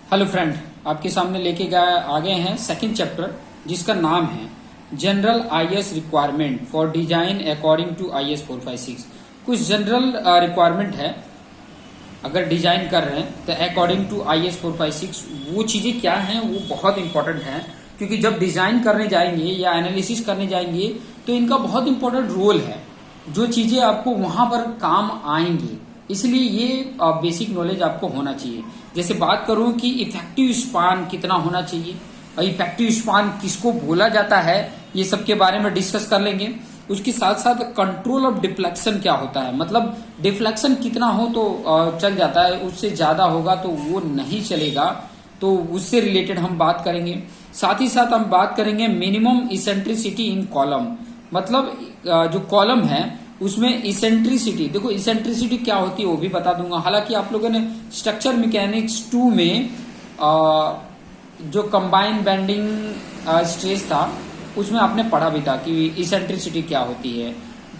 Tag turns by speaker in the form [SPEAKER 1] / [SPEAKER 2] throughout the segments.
[SPEAKER 1] Hello friend, आपके सामने लेके आ गए हैं सेकंड चैप्टर जिसका नाम है general IAS requirement for design according to IAS 456। कुछ जनरल रिक्वायरमेंट है अगर डिजाइन कर रहे हैं तो अकॉर्डिंग टू आईएएस 456 वो चीजें क्या हैं वो बहुत इंपॉर्टेंट है, क्योंकि जब डिजाइन करने जाएंगे या एनालिसिस करने जाएंगे तो इनका बहुत इंपॉर्टेंट रोल है। जो चीजें आपको वहां पर काम आएंगी, इसलिए ये बेसिक नॉलेज आपको होना चाहिए। जैसे बात करूं कि इफेक्टिव स्पान कितना होना चाहिए और इफेक्टिव स्पान किसको बोला जाता है, ये सब के बारे में डिस्कस कर लेंगे। उसके साथ साथ कंट्रोल ऑफ डिफ्लेक्शन क्या होता है, मतलब डिफ्लेक्शन कितना हो तो चल जाता है, उससे ज्यादा होगा तो वो नहीं चलेगा, तो उससे रिलेटेड हम बात करेंगे। साथ ही साथ हम बात करेंगे मिनिमम इसेंट्रिसिटी इन कॉलम, मतलब जो कॉलम है उसमें इसेंट्रिसिटी, देखो इसेंट्रिसिटी क्या होती है वो भी बता दूंगा। हालांकि आप लोगों ने स्ट्रक्चर मैकेनिक्स 2 में जो कंबाइन बेंडिंग स्ट्रेस था उसमें आपने पढ़ा भी था कि इसेंट्रिसिटी क्या होती है,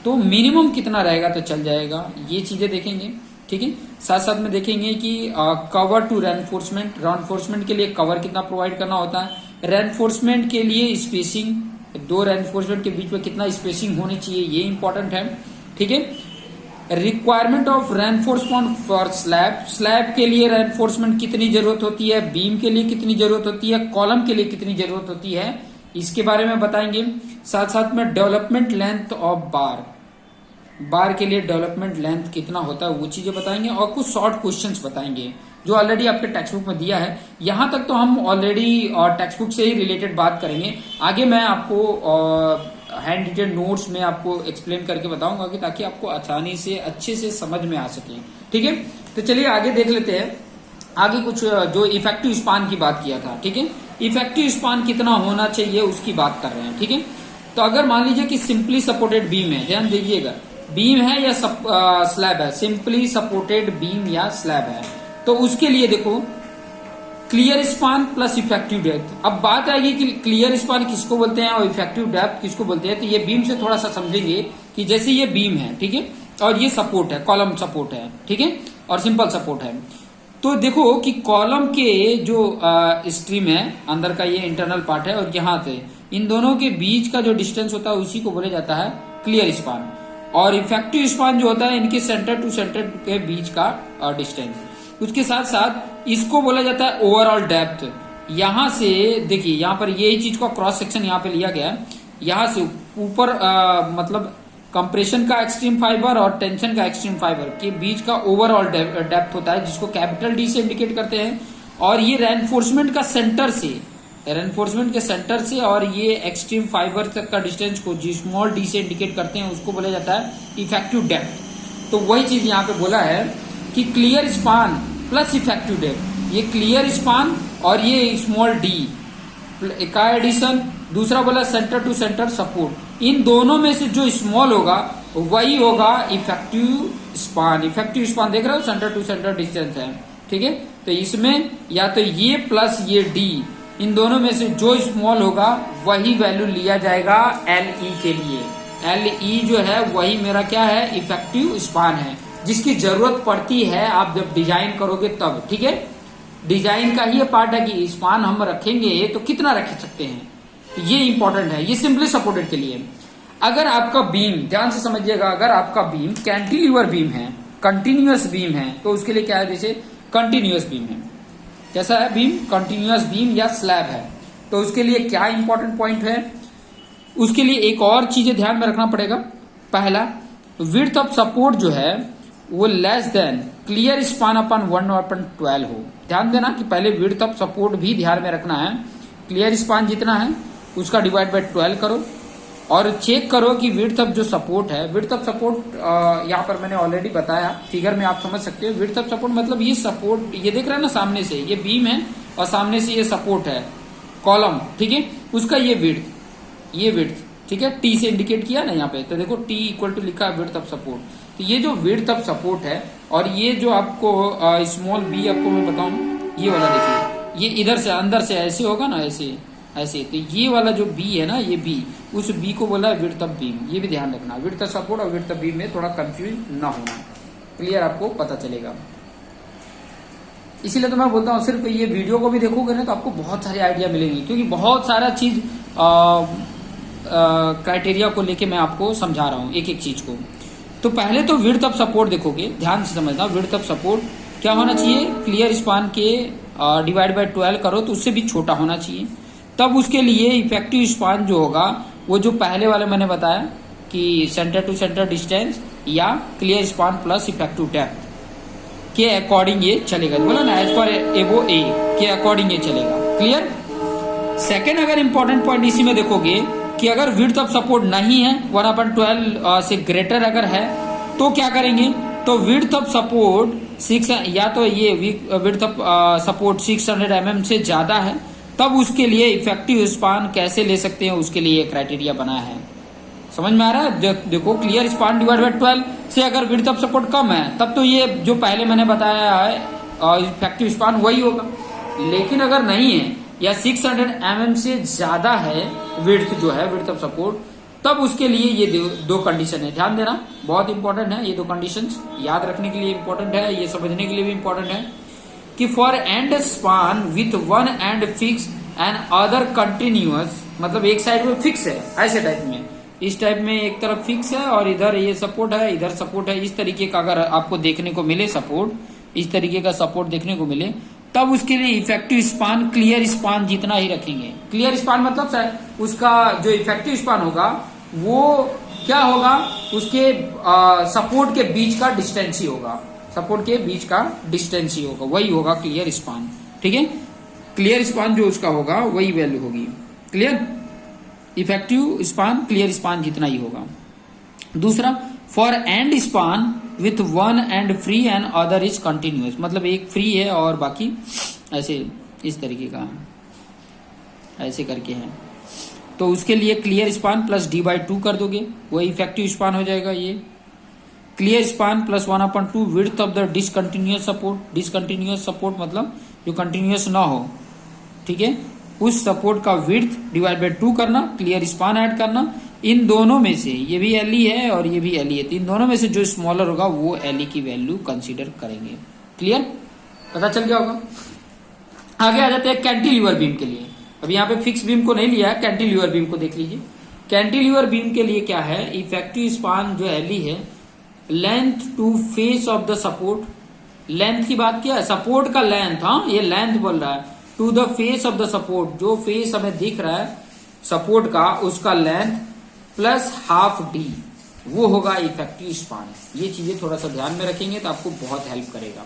[SPEAKER 1] तो मिनिमम कितना रहेगा तो चल जाएगा, ये चीजें देखेंगे। ठीक है, साथ साथ में देखेंगे कि कवर टू रेनफोर्समेंट के लिए कवर कितना प्रोवाइड करना होता है, रेनफोर्समेंट के लिए स्पेसिंग, दो रेनफोर्समेंट के बीच में कितना स्पेसिंग होनी चाहिए, ये इंपॉर्टेंट है। ठीक है, requirement of reinforcement for slab के लिए रेनफोर्समेंट कितनी जरूरत होती है, बीम के लिए कितनी जरूरत होती है, कॉलम के लिए कितनी जरूरत होती है, इसके बारे में बताएंगे। साथ साथ में डेवलपमेंट लेंथ ऑफ बार के लिए डेवलपमेंट लेंथ कितना होता है वो चीजें बताएंगे, और कुछ शॉर्ट क्वेश्चंस बताएंगे जो ऑलरेडी आपके टेक्स्ट बुक में दिया है। यहां तक तो हम ऑलरेडी टेक्स्ट बुक से ही रिलेटेड बात करेंगे, आगे मैं आपको हैंड रिटेन नोट्स में आपको एक्सप्लेन करके बताऊंगा कि ताकि आपको आसानी से अच्छे से समझ में आ सके। ठीक है, तो चलिए आगे देख लेते हैं। आगे कुछ जो इफेक्टिव स्पान की बात किया था, ठीक है, इफेक्टिव स्पान कितना होना चाहिए उसकी बात कर रहे हैं। ठीक है, तो अगर मान लीजिए कि सिंपली सपोर्टेड बीम है, ध्यान दीजिएगा, बीम है या स्लैब है, सिंपली सपोर्टेड बीम या स्लैब है, तो उसके लिए देखो clear span plus effective depth. अब बात आएगी कि क्लियर स्पान किसको बोलते हैं और इफेक्टिव डेप्थ किसको बोलते हैं, तो ये बीम से थोड़ा सा समझेंगे कि जैसे ये बीम है, ठीक है, और ये सपोर्ट है, कॉलम सपोर्ट है, ठीक है, और सिंपल सपोर्ट है। तो देखो कि कॉलम के जो स्ट्रीम है अंदर का, ये इंटरनल पार्ट है, और यहाँ से इन दोनों के बीच का जो डिस्टेंस होता है उसी को बोला जाता है क्लियर स्पान, और इफेक्टिव स्पान जो होता है इनके सेंटर टू सेंटर के बीच का डिस्टेंस। उसके साथ साथ इसको बोला जाता है ओवरऑल डेप्थ। यहां से देखिए, यहां पर यही चीज का क्रॉस सेक्शन यहां पे लिया गया है, यहां से ऊपर मतलब कंप्रेशन का एक्सट्रीम फाइबर और टेंशन का एक्सट्रीम फाइबर के बीच का ओवरऑल डेप्थ होता है, जिसको कैपिटल डी से इंडिकेट करते हैं। और ये रेनफोर्समेंट का सेंटर से, रेनफोर्समेंट के सेंटर से और ये एक्सट्रीम फाइबर तक का डिस्टेंस को जो स्मॉल डी से इंडिकेट करते हैं उसको बोला जाता है इफेक्टिव डेप्थ। तो वही चीज यहाँ पे बोला है कि clear span plus effective depth, ये क्लियर स्पान और ये स्मॉल डी का एडिशन, दूसरा बोला सेंटर टू सेंटर सपोर्ट, इन दोनों में से जो स्मॉल होगा वही होगा इफेक्टिव स्पान। इफेक्टिव स्पान देख रहे हो, सेंटर टू सेंटर डिस्टेंस है, ठीक है, तो इसमें या तो ये प्लस ये डी, इन दोनों में से जो स्मॉल होगा वही वैल्यू लिया जाएगा एलई के लिए। एलई जो है वही मेरा क्या है, इफेक्टिव स्पान है, जिसकी जरूरत पड़ती है आप जब डिजाइन करोगे तब। ठीक है, डिजाइन का ही पार्ट है कि स्पान हम रखेंगे तो कितना रख सकते हैं, तो ये इंपॉर्टेंट है। ये सिंपली सपोर्टेड के लिए। अगर आपका बीम, ध्यान से समझिएगा, अगर आपका बीम कैंटिलीवर बीम है, कंटिन्यूअस बीम है, तो उसके लिए क्या है, जैसे कंटिन्यूअस बीम है, कैसा है बीम, कंटिन्यूअस बीम या स्लैब है, तो उसके लिए क्या इंपॉर्टेंट पॉइंट है, उसके लिए एक और चीजें ध्यान में रखना पड़ेगा। पहला, विड्थ ऑफ सपोर्ट जो है वो लेस देन क्लियर स्पान अपन 1/12 हो। ध्यान देना कि पहले विड्थ ऑफ सपोर्ट भी ध्यान में रखना है, क्लियर स्पान जितना है उसका डिवाइड बाय 12 करो, और चेक करो कि विड्थ ऑफ जो सपोर्ट है, विड्थ ऑफ सपोर्ट यहाँ पर मैंने ऑलरेडी बताया, फिगर में आप समझ सकते हो। विड्थ ऑफ सपोर्ट मतलब ये सपोर्ट, ये देख रहे हैं ना, सामने से ये बीम है और सामने से ये सपोर्ट है कॉलम, ठीक है, उसका ये विड्थ, ठीक है, टी से इंडिकेट किया ना यहाँ पे, तो देखो टी इक्वल टू लिखा है विड्थ ऑफ सपोर्ट। तो ये जो विड्थ ऑफ सपोर्ट है और ये जो आपको स्मॉल बी आपको मैं बताऊं, ये वाला देखिए, ये इधर से अंदर से ऐसे होगा ना, ऐसे, तो ये वाला जो बी है ना, ये बी, उस बी को बोला है विड्थ ऑफ बीम। ये भी ध्यान रखना, विड्थ ऑफ सपोर्ट और विड्थ ऑफ बीम में थोड़ा कंफ्यूज ना होना, क्लियर आपको पता चलेगा। इसीलिए तो मैं बोलता हूँ सिर्फ ये वीडियो को भी देखोगे ना तो आपको बहुत सारे आइडिया मिलेंगे, क्योंकि बहुत सारा चीज क्राइटेरिया को लेके मैं आपको समझा रहा हूँ एक एक चीज को। तो पहले तो विड्थ ऑफ सपोर्ट देखोगे, ध्यान से समझना। विड्थ ऑफ सपोर्ट क्या होना चाहिए, क्लियर स्पान के डिवाइड बाय 12 करो तो उससे भी छोटा होना चाहिए। तब उसके लिए इफेक्टिव स्पान जो होगा वो जो पहले वाले मैंने बताया कि सेंटर टू सेंटर डिस्टेंस या clear span plus effective depth के अकॉर्डिंग ये चलेगा। बोला ना, एज पर एबो ए के अकॉर्डिंग ये चलेगा। क्लियर। सेकेंड अगर इंपॉर्टेंट पॉइंट इसी में देखोगे कि अगर विड्थ ऑफ सपोर्ट नहीं है 1/12 से ग्रेटर अगर है तो क्या करेंगे, तो विड्थ ऑफ सपोर्ट 6 या तो ये विड्थ ऑफ सपोर्ट 600 mm से ज्यादा है, तब उसके लिए इफेक्टिव स्पान कैसे ले सकते हैं, उसके लिए क्राइटेरिया बना है। समझ में आ रहा है। देखो क्लियर स्पान डिवाइड बाय 12 से अगर विड्थ ऑफ सपोर्ट कम है तब तो ये जो पहले मैंने बताया है इफेक्टिव स्पान वही होगा। लेकिन अगर नहीं है या 600 mm से ज्यादा है विड्थ जो है विड्थ ऑफ सपोर्ट, तब उसके लिए ये दो कंडीशन है। ध्यान देना, बहुत इंपॉर्टेंट है ये दो कंडीशंस, याद रखने के लिए इंपॉर्टेंट है, ये समझने के लिए भी इंपॉर्टेंट है कि for and span with one and fix and other continuous, मतलब एक साइड में फिक्स है ऐसे टाइप में, इस टाइप में एक तरफ फिक्स है और इधर ये सपोर्ट है, इधर सपोर्ट है, इस तरीके का अगर आपको देखने को मिले सपोर्ट, इस तरीके का सपोर्ट देखने को मिले, तब उसके लिए इफेक्टिव स्पान क्लियर स्पान जितना ही रखेंगे। क्लियर स्पान मतलब उसका जो इफेक्टिव स्पान होगा वो क्या होगा, उसके सपोर्ट के बीच का डिस्टेंस ही होगा, सपोर्ट के बीच का डिस्टेंस ही होगा, वही होगा क्लियर स्पान। ठीक है, क्लियर स्पान जो उसका होगा वही वैल्यू होगी। Clear, effective span clear span जितना ही होगा। दूसरा, for and span with one and free and other is continuous, मतलब एक फ्री है और बाकी ऐसे इस तरीके का ऐसे करके है, तो उसके लिए क्लियर स्पान प्लस d/2 कर दोगे, वो इफेक्टिव स्पान हो जाएगा। ये clear span plus 1/2 width of the discontinuous support. Discontinuous support मतलब जो कंटिन्यूअस ना हो, ठीक है, उस सपोर्ट का विड्थ डिवाइड बाय 2 करना, क्लियर स्पान ऐड करना। इन दोनों में से ये भी एलई है और ये भी एलई है, तो इन दोनों में से जो स्मॉलर होगा वो एलई की वैल्यू कंसीडर करेंगे। क्लियर, पता चल गया होगा। आगे आ जाते हैं कैंटिलीवर बीम के लिए। अब यहाँ पे फिक्स बीम को नहीं लिया है, कैंटिलीवर बीम को देख लीजिए। कैंटिलीवर बीम के लिए क्या है, इफेक्टिव स्पान जो एलई है, length to face of the support. Length की बात किया है, सपोर्ट का लेंथ, हाँ ये लेंथ बोल रहा है, to the face of the support, जो फेस हमें दिख रहा है सपोर्ट का उसका लेंथ प्लस हाफ डी, वो होगा इफेक्टिव स्पान। ये चीजें थोड़ा सा ध्यान में रखेंगे तो आपको बहुत हेल्प करेगा।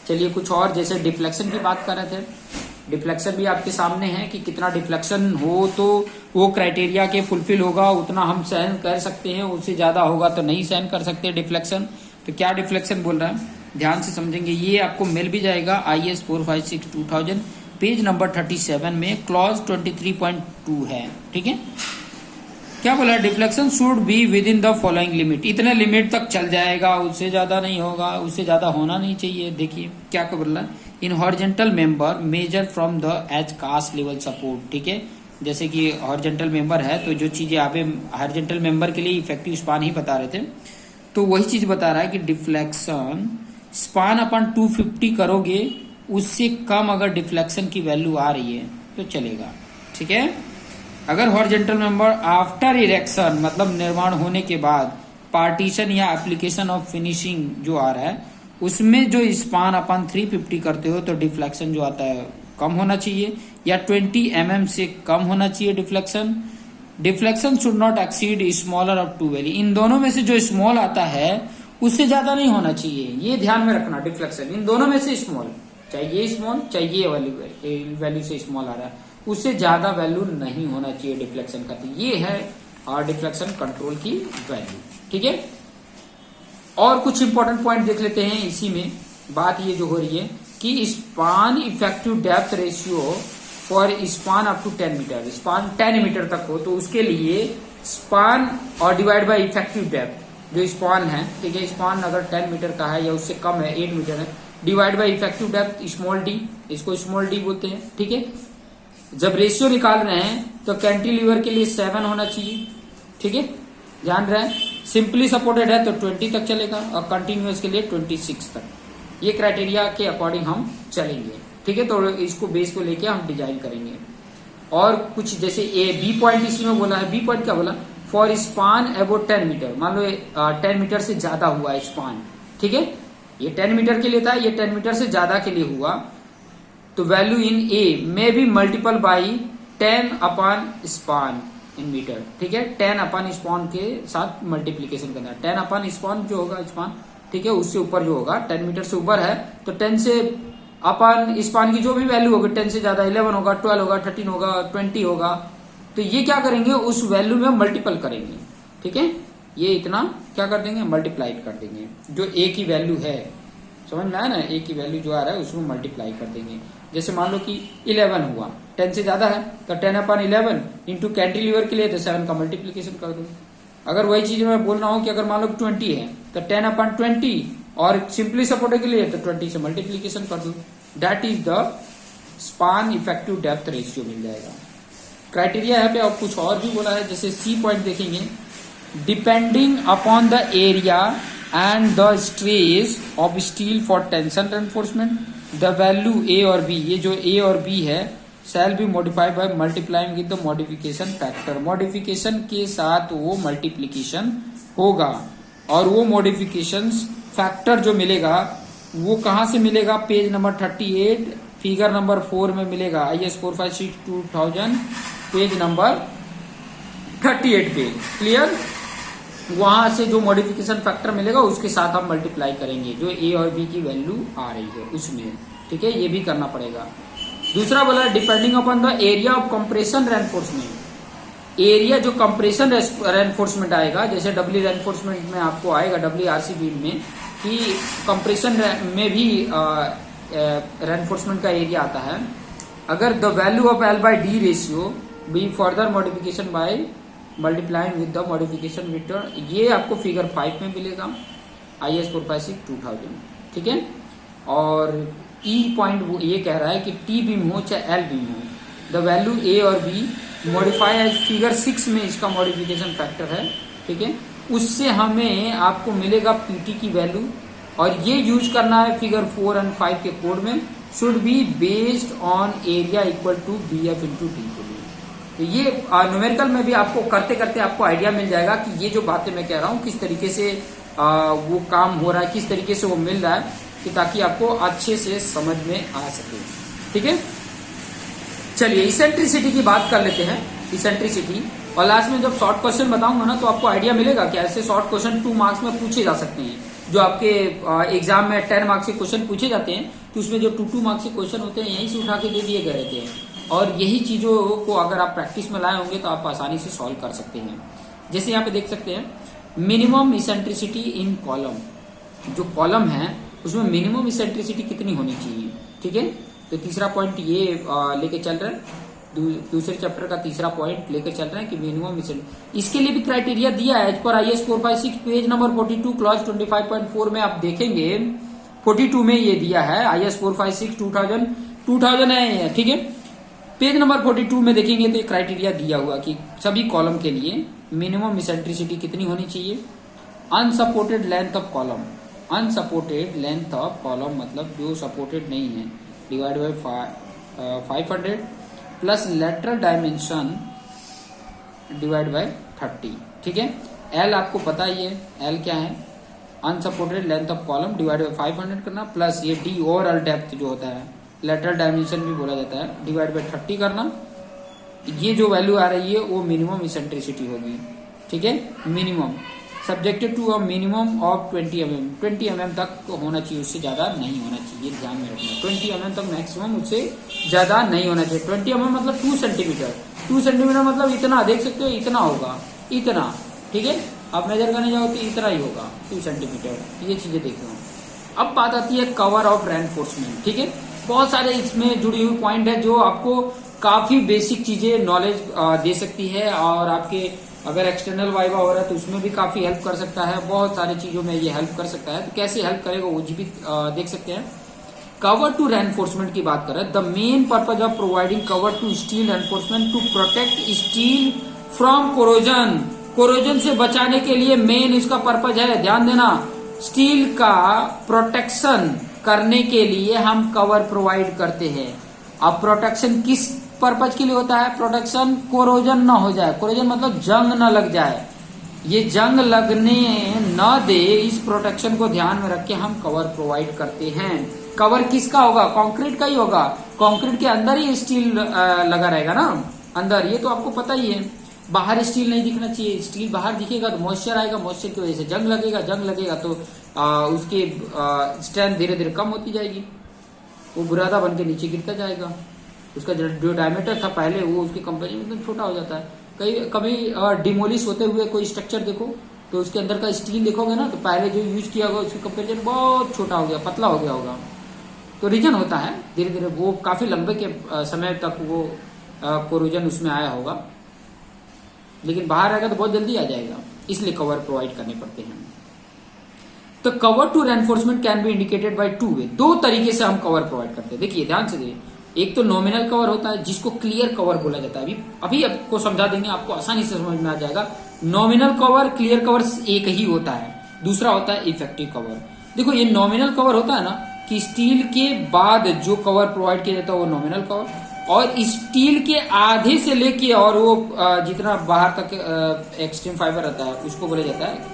[SPEAKER 1] चलिए कुछ और, जैसे डिफ्लेक्शन की बात कर रहे थे, डिफ्लेक्शन भी आपके सामने है कि कितना डिफ्लेक्शन हो तो वो क्राइटेरिया के फुलफिल होगा, उतना हम सहन कर सकते हैं, उससे ज्यादा होगा तो नहीं सहन कर सकते डिफ्लेक्शन। तो क्या डिफ्लेक्शन बोल रहा है, ध्यान से समझेंगे। ये आपको मिल भी जाएगा IS 456/2000 पेज नंबर 37 में, क्लॉज 23.2 है। ठीक है, क्या बोला, deflection should be with in the following limit, इतने लिमिट तक चल जाएगा, उससे ज्यादा नहीं होगा, उससे ज्यादा होना नहीं चाहिए। देखिए क्या बोल रहा है, in horizontal member measure from the edge cast level support. ठीक है, जैसे कि हॉरिजॉन्टल मेंबर है तो जो चीजें आप हॉरिजॉन्टल मेंबर के लिए इफेक्टिव स्पान ही बता रहे थे, तो वही चीज बता रहा है कि डिफ्लेक्शन स्पान अपन 250 करोगे, उससे कम अगर डिफ्लेक्शन की वैल्यू आ रही है तो चलेगा। ठीक है, अगर हॉरिजॉन्टल मेंबर आफ्टर इरेक्शन मतलब निर्माण होने के बाद पार्टीशन या एप्लीकेशन ऑफ फिनिशिंग जो आ रहा है उसमें जो स्पान अपन 350 करते हो तो डिफ्लेक्शन जो आता है कम होना चाहिए, या 20 mm से कम होना चाहिए deflection. Deflection should not exceed smaller of 2 value, इन दोनों में से जो स्मॉल आता है उससे ज्यादा नहीं होना चाहिए, ये ध्यान में रखना। डिफ्लेक्शन इन दोनों में से स्मॉल, चाहे ये स्मॉल चाहे ये वैल्यू से स्मॉल आ रहा है, उससे ज्यादा वैल्यू नहीं होना चाहिए डिफ्लेक्शन का। तो ये है और डिफ्लेक्शन कंट्रोल की वैल्यू। ठीक है, और कुछ इंपॉर्टेंट पॉइंट देख लेते हैं इसी में। बात ये जो हो रही है कि span effective depth ratio for span up to 10 metre, span 10 metre तक हो तो उसके लिए स्पान और डिवाइड बाय इफेक्टिव डेप्थ जो स्पान है, ठीक है, स्पान अगर 10 मीटर का है या उससे कम है, 8 मीटर है, divide by effective depth small D, इसको स्मॉल डी बोलते हैं। ठीक है, जब रेशियो निकाल रहे हैं तो कैंटिलीवर के लिए 7 होना चाहिए। ठीक है, ध्यान रहे, सिंपली सपोर्टेड है तो 20 तक चलेगा और कंटिन्यूअस के लिए 26 तक। ये क्राइटेरिया के अकॉर्डिंग हम चलेंगे, ठीक है। तो इसको बेस को लेके हम डिजाइन करेंगे। और कुछ जैसे ए बी पॉइंट इसी में बोला है, बी पॉइंट क्या बोला, फॉर स्पान अबाउट 10 मीटर, मान लो 10 मीटर से ज्यादा हुआ स्पान, ठीक है, ये 10 मीटर के लिए था, ये 10 मीटर से ज्यादा के लिए हुआ, तो value in a may be multiple by 10 upon span in metre, ठीक है। 10 अपॉन स्पान के साथ मल्टीप्लीकेशन करना है। 10 अपॉन स्पान जो होगा स्पान, ठीक है, उससे ऊपर जो होगा 10 मीटर से ऊपर है तो 10 से अपन स्पान की जो भी वैल्यू होगी 10 से ज्यादा 11 होगा, 12 होगा, 13 होगा, 20 होगा, तो ये क्या करेंगे उस वैल्यू में मल्टीपल करेंगे, ठीक है। ये इतना क्या कर देंगे, मल्टीप्लाइड कर देंगे, जो ए की वैल्यू है, समझ में आया ना, ए की वैल्यू जो आ रहा है उसको मल्टीप्लाई कर देंगे। जैसे मान लो कि 11 हुआ, 10 से ज्यादा है तो 10 अपॉन 11 इंटू कैंटिलीवर के लिए तो 7 का मल्टीप्लीकेशन कर दो। अगर वही चीज मैं बोल रहा हूँ कि अगर मान लो 20 है तो 10 अपॉन 20 और सिंपली सपोर्टर के लिए तो 20 से मल्टीप्लीकेशन कर दो। That is the span effective depth ratio मिल जाएगा। क्राइटेरिया यहाँ पे और कुछ और भी बोला है, जैसे सी पॉइंट देखेंगे, depending upon the area and the stress of steel for tension reinforcement the value A और बी, ये जो ए और बी है shall be modified by multiplying with the modification factor, modification के साथ वो मल्टीप्लीकेशन होगा। और वो मॉडिफिकेशन फैक्टर जो मिलेगा वो कहां से मिलेगा, पेज नंबर 38 फिगर नंबर 4 में मिलेगा, IS 456/2000 पेज नंबर 38 पे, क्लियर। वहां से जो मॉडिफिकेशन फैक्टर मिलेगा उसके साथ हम मल्टीप्लाई करेंगे जो ए और बी की वैल्यू आ रही है उसमें, ठीक है, ये भी करना पड़ेगा। दूसरा बोला depending upon the area of compression reinforcement, area जो कंप्रेशन रेनफोर्समेंट आएगा, जैसे डब्ल्यू रेनफोर्समेंट में आपको आएगा WRC बीम में कि कंप्रेशन में भी रेनफोर्समेंट का एरिया आता है। अगर the value of L/D ratio be further modification bye multiplying with the modification vector, ये आपको फिगर 5 में मिलेगा, IS 456/2000, ठीक है। और ई पॉइंट वो ये कह रहा है कि टी बीम हो चाहे एल बीम हो, द वैल्यू ए और बी मॉडिफाई एज फिगर 6 में इसका मॉडिफिकेशन फैक्टर है, ठीक है, उससे हमें आपको मिलेगा पीटी की वैल्यू। और ये यूज करना है फिगर 4 और 5 के कोड में, should be based on area equal to BF into t के लिए। तो ये न्यूमेरिकल में भी आपको करते करते आपको आइडिया मिल जाएगा कि ये जो बातें मैं कह रहा हूँ किस तरीके से वो काम हो रहा है, किस तरीके से वो मिल रहा है, कि ताकि आपको अच्छे से समझ में आ सके, ठीक है। चलिए इसेंट्रिसिटी की बात कर लेते हैं, इसेंट्रिसिटी। और लास्ट में जब शॉर्ट क्वेश्चन बताऊंगा ना तो आपको आइडिया मिलेगा कि ऐसे शॉर्ट क्वेश्चन 2 मार्क्स में पूछे जा सकते हैं। जो आपके एग्जाम में 10 मार्क्स के क्वेश्चन पूछे जाते हैं तो उसमें जो 2 मार्क्स के क्वेश्चन होते हैं यहीं से उठा के दे दिए गए रहते हैं। और यही चीजों को अगर आप प्रैक्टिस में लाए होंगे तो आप आसानी से सॉल्व कर सकते हैं। जैसे यहाँ पे देख सकते हैं मिनिमम इसेंट्रिसिटी इन कॉलम, जो कॉलम है उसमें मिनिमम इसेंट्रिसिटी कितनी होनी चाहिए, ठीक है। तो तीसरा पॉइंट ये लेके चल रहा है, दूसरे चैप्टर का तीसरा पॉइंट लेकर चल रहे हैं कि मिनिमम इसेंट्रिसिटी, इसके लिए भी क्राइटेरिया दिया है as per IS 456 page number 42 clause 25.4 में आप देखेंगे 42 में ये दिया है IS 456 2000 है, ठीक है। पेज नंबर 42 में देखेंगे तो क्राइटेरिया दिया हुआ कि सभी कॉलम के लिए मिनिमम इसेंट्रिसिटी कितनी होनी चाहिए। Unsupported length of column, unsupported length of column मतलब जो सपोर्टेड नहीं है, divide by 500 plus lateral dimension divide by 30, ठीक है। एल आपको पता ही है, एल क्या है, unsupported length of column divide by 500 करना, प्लस ये डी ओवरऑल डेप्थ जो होता है, लेटरल डायमेंशन भी बोला जाता है, डिवाइड बाय 30 करना। ये जो वैल्यू आ रही है वो मिनिमम इसेंट्रिसिटी होगी, ठीक है। Minimum subjected to a minimum of 20 mm, 20 mm तक होना चाहिए, उससे ज्यादा नहीं होना चाहिए, ध्यान में रखना। 20 mm तक मैक्सिमम, उससे ज्यादा नहीं होना चाहिए। 20 mm मतलब 2 सेंटीमीटर, 2 सेंटीमीटर मतलब इतना, देख सकते हो इतना होगा, इतना, ठीक है। आप मेजर करने जाओ तो इतना ही होगा 2 सेंटीमीटर, ये चीजें देख लो। अब बात आती है कवर ऑफ रेनफोर्समेंट, ठीक है। बहुत सारे इसमें जुड़ी हुई पॉइंट है जो आपको काफी बेसिक चीजें नॉलेज दे सकती है, और आपके अगर एक्सटर्नल वाइवा हो रहा है तो उसमें भी काफी हेल्प कर सकता है, बहुत सारी चीजों में ये हेल्प कर सकता है। तो कैसे हेल्प करेगा वो भी देख सकते हैं। कवर टू रेनफोर्समेंट की बात करें, the main purpose of providing cover to steel reinforcement to protect steel from corrosion, corrosion से बचाने के लिए मेन इसका पर्पज है, ध्यान देना, स्टील का प्रोटेक्शन करने के लिए हम कवर प्रोवाइड करते हैं। अब प्रोटेक्शन किस पर्पज के लिए होता है? प्रोटेक्शन कोरोजन ना हो जाए, कोरोजन मतलब जंग ना लग जाए, ये जंग लगने न दे, इस प्रोटेक्शन को ध्यान में रख के हम कवर प्रोवाइड करते हैं। कवर किसका होगा? कंक्रीट का ही होगा, कंक्रीट के अंदर ही स्टील लगा रहेगा ना अंदर, ये तो आपको पता ही है। बाहर स्टील नहीं दिखना चाहिए, स्टील बाहर दिखेगा तो मॉइस्चर आएगा, मॉइस्चर की वजह से जंग लगेगा, जंग लगेगा तो उसकी स्ट्रेंथ धीरे धीरे कम होती जाएगी, वो बुरादा बन के नीचे गिरता जाएगा, उसका जो डायमीटर था पहले वो उसके कंपेरिजन में छोटा हो जाता है। कभी डिमोलिश होते हुए कोई स्ट्रक्चर देखो तो उसके अंदर का स्टील देखोगे ना, तो पहले जो यूज किया होगा उसके कंपेरिजन बहुत छोटा हो गया, पतला हो गया होगा। तो रीजन होता है धीरे धीरे, वो काफी लंबे के समय तक वो कोरोजन उसमें आया होगा, लेकिन बाहर आएगा तो बहुत जल्दी आ जाएगा, इसलिए कवर प्रोवाइड करने पड़ते हैं। तो cover to reinforcement can be indicated by two way, दो तरीके से हम कवर प्रोवाइड करते हैं। देखिए ध्यान से देखिए, एक तो नॉमिनल कवर होता है जिसको क्लियर कवर बोला जाता है, अभी आपको समझा देंगे, आपको आसानी से समझ में आ जाएगा। नॉमिनल कवर क्लियर कवर एक ही होता है, दूसरा होता है इफेक्टिव कवर। देखो ये नॉमिनल कवर होता है ना कि स्टील के बाद जो कवर प्रोवाइड किया जाता है वो नॉमिनल कवर, और स्टील के आधे से लेके और वो जितना बाहर तक एक्सट्रीम फाइबर रहता है उसको बोला जाता है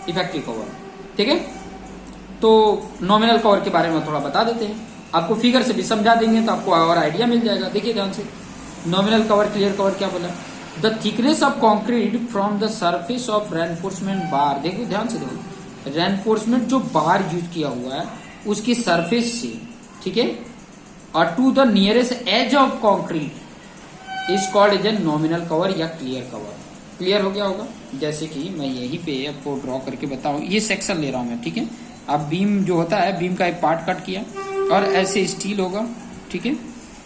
[SPEAKER 1] इफेक्टिव कवर। ठीक है, तो नॉमिनल कवर के बारे में थोड़ा बता देते हैं, आपको फिगर से भी समझा देंगे तो आपको और आइडिया मिल जाएगा। देखिए ध्यान से, नॉमिनल कवर क्लियर कवर क्या बोला? The thickness of concrete from the surface of reinforcement बार। देखो ध्यान से देखो, रेनफोर्समेंट जो बार यूज किया हुआ है उसकी सरफेस से, ठीक है, और to the nearest edge of concrete is called as a nominal cover या क्लियर कवर। क्लियर हो गया होगा? जैसे कि मैं यहीं पे आपको ड्रॉ करके बताऊं, ये सेक्शन ले रहा हूं मैं, ठीक है। अब बीम जो होता है, बीम का एक पार्ट कट किया और ऐसे स्टील होगा, ठीक है।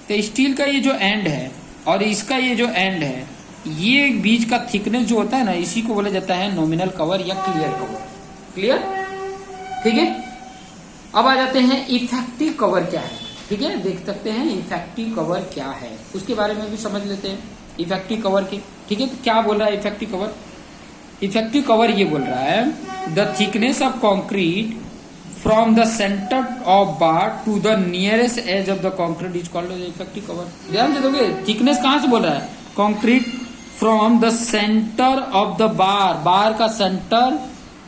[SPEAKER 1] तो स्टील का ये जो एंड है और इसका ये जो एंड है, ये बीच का थिकनेस जो होता है ना, इसी को बोला जाता है नॉमिनल कवर या क्लियर कवर। क्लियर? ठीक है। अब आ जाते हैं इफेक्टिव कवर क्या है, ठीक है। देख सकते हैं इफेक्टिव कवर क्या है, उसके बारे में भी समझ लेते हैं इफेक्टिव कवर के, ठीक है। तो क्या बोल रहा है इफेक्टिव कवर? इफेक्टिव कवर ये बोल रहा है the thickness of concrete from the centre of bar to the nearest edge of the concrete is called effective cover. ध्यान से दोगे, थिकनेस कहां से बोल रहा है? Concrete from the centre of the bar, bar का centre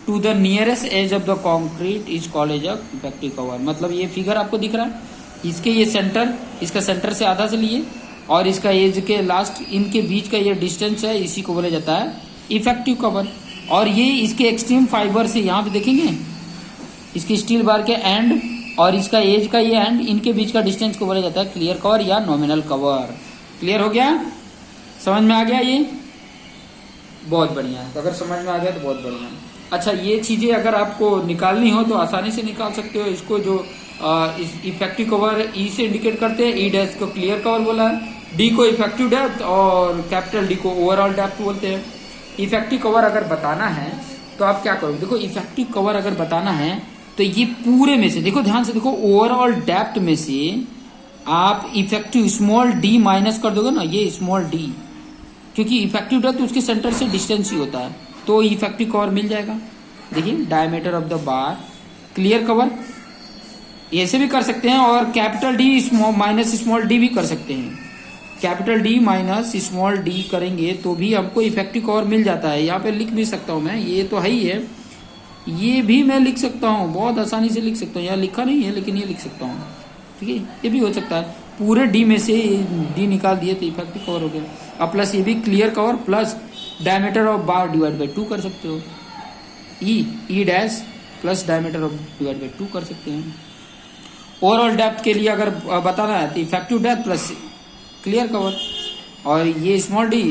[SPEAKER 1] to the nearest edge of the concrete is called edge effective cover. मतलब ये फिगर आपको दिख रहा है, इसके ये सेंटर, इसका सेंटर से आधा से लिए और इसका एज के लास्ट, इनके बीच का ये डिस्टेंस है, इसी को बोला जाता है इफेक्टिव कवर। और ये इसके एक्सट्रीम फाइबर से, यहाँ पे देखेंगे इसकी स्टील बार के एंड और इसका एज का ये एंड, इनके बीच का डिस्टेंस को बोला जाता है क्लियर कवर या नॉमिनल कवर। क्लियर हो गया? समझ में आ गया? ये बहुत बढ़िया है, अगर समझ में आ गया तो बहुत बढ़िया है। अच्छा, ये चीजें अगर आपको निकालनी हो तो आसानी से निकाल सकते हो। इसको जो इफेक्टिव कवर ई से इंडिकेट करते हैं, ई डैश को क्लियर कवर बोला है, डी को इफेक्टिव डेप्थ और कैपिटल डी को ओवरऑल डेप्थ बोलते हैं। इफेक्टिव कवर अगर बताना है तो आप क्या करोगे? देखो इफेक्टिव कवर अगर बताना है तो ये पूरे में से, देखो ध्यान से देखो, ओवरऑल डेप्थ में से आप इफेक्टिव स्मॉल डी माइनस कर दोगे ना, ये स्मॉल डी, क्योंकि इफेक्टिव डेप्थ उसके सेंटर से डिस्टेंस ही होता है, तो इफेक्टिव कवर मिल जाएगा। देखिए diameter of the bar, clear cover ऐसे भी कर सकते हैं और capital D minus small D भी कर सकते हैं। Capital D minus small D करेंगे तो भी हमको इफेक्टिव कवर मिल जाता है। यहाँ पे लिख भी सकता हूँ मैं, ये तो है ही है, ये भी मैं लिख सकता हूँ, बहुत आसानी से लिख सकता हूँ। यहाँ लिखा नहीं है लेकिन ये लिख सकता हूँ, ठीक है। ये भी हो सकता है, पूरे डी में से डी निकाल दिए तो इफेक्टिव कवर हो गया। अब प्लस ये भी clear cover plus diameter of bar divide by 2 कर सकते हो, ई dash plus diameter of divide by 2 कर सकते हैं। ओवरऑल डेप्थ के लिए अगर बताना है तो effective depth plus clear cover, और ये स्मॉल डी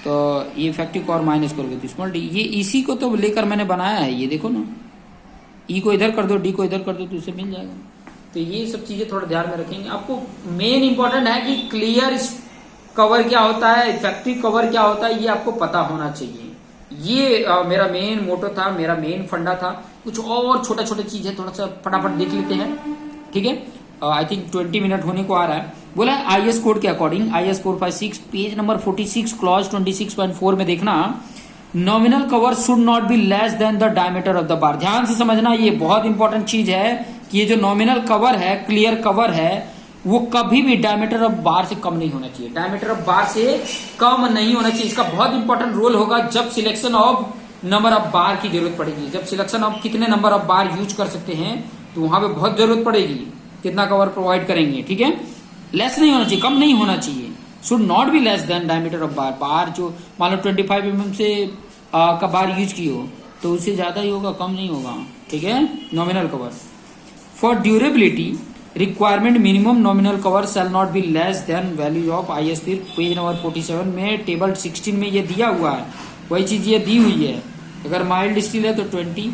[SPEAKER 1] तो ये इफेक्टिव कवर माइनस करोगे तो स्मॉल डी। ये इसी को तो लेकर मैंने बनाया है, ये देखो ना, ई को इधर कर दो, डी को इधर कर दो तो उससे मिल जाएगा। तो ये सब चीजें थोड़ा ध्यान में रखेंगे। आपको मेन इंपॉर्टेंट है कि क्लियर कवर क्या होता है, इफेक्टिव कवर क्या होता है, ये आपको पता होना चाहिए। ये मेरा मेन मोटो था, मेरा मेन फंडा था। कुछ और छोटा छोटा चीज है, थोड़ा सा फटाफट देख लेते हैं, ठीक है। आई थिंक 20 मिनट होने को आ रहा है। बोला है आईएस कोड के according, IS 456 page number 46 clause 26.4 में देखना, nominal cover should not be less then the diameter of the बार। ध्यान से समझना, ये बहुत इंपॉर्टेंट चीज है कि ये जो नॉमिनल कवर है, क्लियर कवर है, वो कभी भी डायमीटर ऑफ बार से कम नहीं होना चाहिए। डायमीटर ऑफ बार से कम नहीं होना चाहिए। इसका बहुत इंपॉर्टेंट रोल होगा जब सिलेक्शन ऑफ नंबर ऑफ बार की जरूरत पड़ेगी। जब सिलेक्शन ऑफ कितने नंबर ऑफ बार यूज कर सकते हैं तो वहां पे बहुत जरूरत पड़ेगी, कितना कवर प्रोवाइड करेंगे। ठीक है, लेस नहीं होना चाहिए, कम नहीं होना चाहिए। Should not be less than diameter of bar. Bar जो मान लो 25 mm से का बार यूज की हो तो उससे ज्यादा ही होगा, कम नहीं होगा। ठीक है, nominal cover. For durability requirement minimum nominal cover shall not be less then value of ISP। Page number 47 में टेबल 16 में ये दिया हुआ है, वही चीज ये दी हुई है। अगर माइल्ड स्टील है तो 20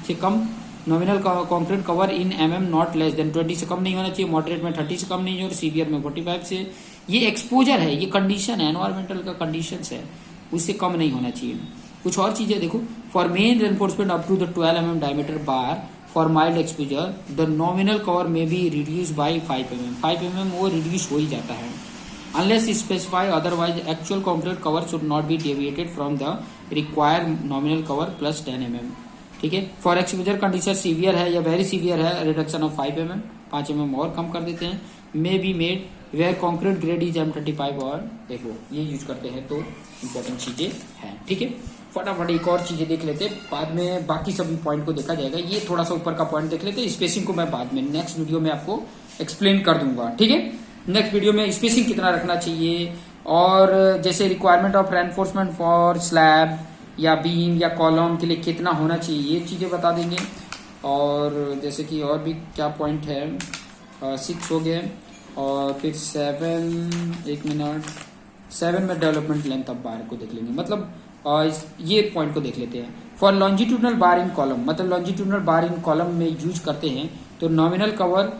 [SPEAKER 1] से कम nominal concrete cover in mm not less than 20 से कम नहीं होना चाहिए। मॉडरेट में 30 से कम नहीं और सीवियर में 45 से। ये एक्सपोजर है, ये कंडीशन है, एनवायरमेंटल का कंडीशन है, उससे कम नहीं होना चाहिए। कुछ और चीजें देखो, for main reinforcement up to the 12 mm diameter bar for mild exposure the nominal cover may be reduce by 5 mm। 5 mm वो रिड्यूस हो ही जाता है। Unless specify otherwise actual concrete cover should not be deviated from the required nominal cover plus 10 mm। ठीक है, for exposure condition severe है या very severe है, रिडक्शन ऑफ 5 mm, 5 mm और कम कर देते हैं। May be made where concrete grade is M35 और देखो ये यूज करते हैं तो इंपॉर्टेंट चीजें हैं। ठीक है, फटाफट एक और चीजें देख लेते हैं, बाद में बाकी सभी पॉइंट को देखा जाएगा। ये थोड़ा सा ऊपर का पॉइंट देख लेते हैं, स्पेसिंग को मैं बाद में नेक्स्ट वीडियो में आपको एक्सप्लेन कर दूंगा। ठीक है, नेक्स्ट वीडियो में स्पेसिंग कितना रखना चाहिए और जैसे requirement of reinforcement for slab या बीम या कॉलम के लिए कितना होना चाहिए, ये चीजें बता देंगे। और जैसे कि और भी क्या पॉइंट है, 6 हो गए और फिर 7 में डेवलपमेंट लेंथ ऑफ बार को देख लेंगे। मतलब ये पॉइंट को देख लेते हैं। For longitudinal bar in column, मतलब लॉन्जिट्यूडनल बार इन कॉलम में यूज करते हैं तो नॉमिनल कवर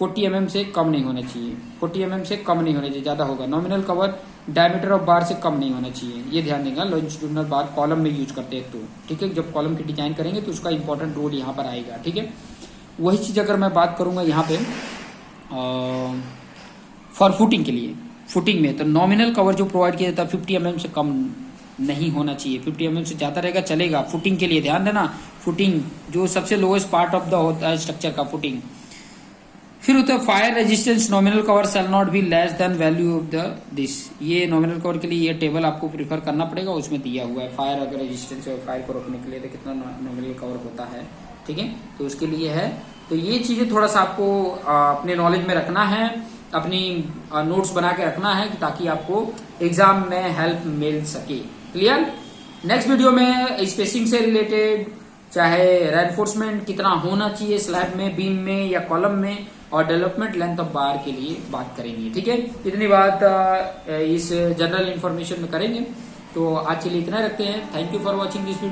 [SPEAKER 1] 40 mm से कम नहीं होना चाहिए। 40 mm से कम नहीं होना चाहिए, ज्यादा होगा। नॉमिनल कवर डायमीटर ऑफ बार से कम नहीं होना चाहिए, ये ध्यान देगा। लॉन्जिट्यूडनल बार कॉलम में यूज करते हैं तो ठीक है, जब कॉलम की डिजाइन करेंगे तो उसका इंपॉर्टेंट रोल यहाँ पर आएगा। ठीक है, वही चीज अगर मैं बात करूंगा यहाँ पे फॉर फुटिंग के लिए, फुटिंग में तो नॉमिनल कवर जो प्रोवाइड किया जाता है 50 mm से कम नहीं होना चाहिए। 50 mm से ज्यादा रहेगा चलेगा। फुटिंग के लिए ध्यान देना, फुटिंग जो सबसे लोएस्ट पार्ट ऑफ द होता है स्ट्रक्चर का, फुटिंग। फिर होता है fire resistance nominal cover shall not be less then value of the this. ये नॉमिनल कवर के लिए ये टेबल आपको प्रिफर करना पड़ेगा, उसमें दिया हुआ है। फायर अगर रेजिस्टेंस है फायर को रोकने के लिए तो कितना नॉमिनल कवर होता है। ठीक है, तो उसके लिए है। तो ये चीजें थोड़ा सा आपको अपने नॉलेज में रखना है, अपनी नोट्स बना के रखना है ताकि आपको एग्जाम में हेल्प मिल सके। क्लियर। नेक्स्ट वीडियो में स्पेसिंग से रिलेटेड, चाहे रेनफोर्समेंट कितना होना चाहिए स्लैब में, बीम में या कॉलम में, और डेवलपमेंट लेंथ ऑफ बार के लिए बात करेंगे। ठीक है, इतनी बात इस जनरल इंफॉर्मेशन में करेंगे। तो आज के लिए इतना रखते हैं। Thank you for watching this video.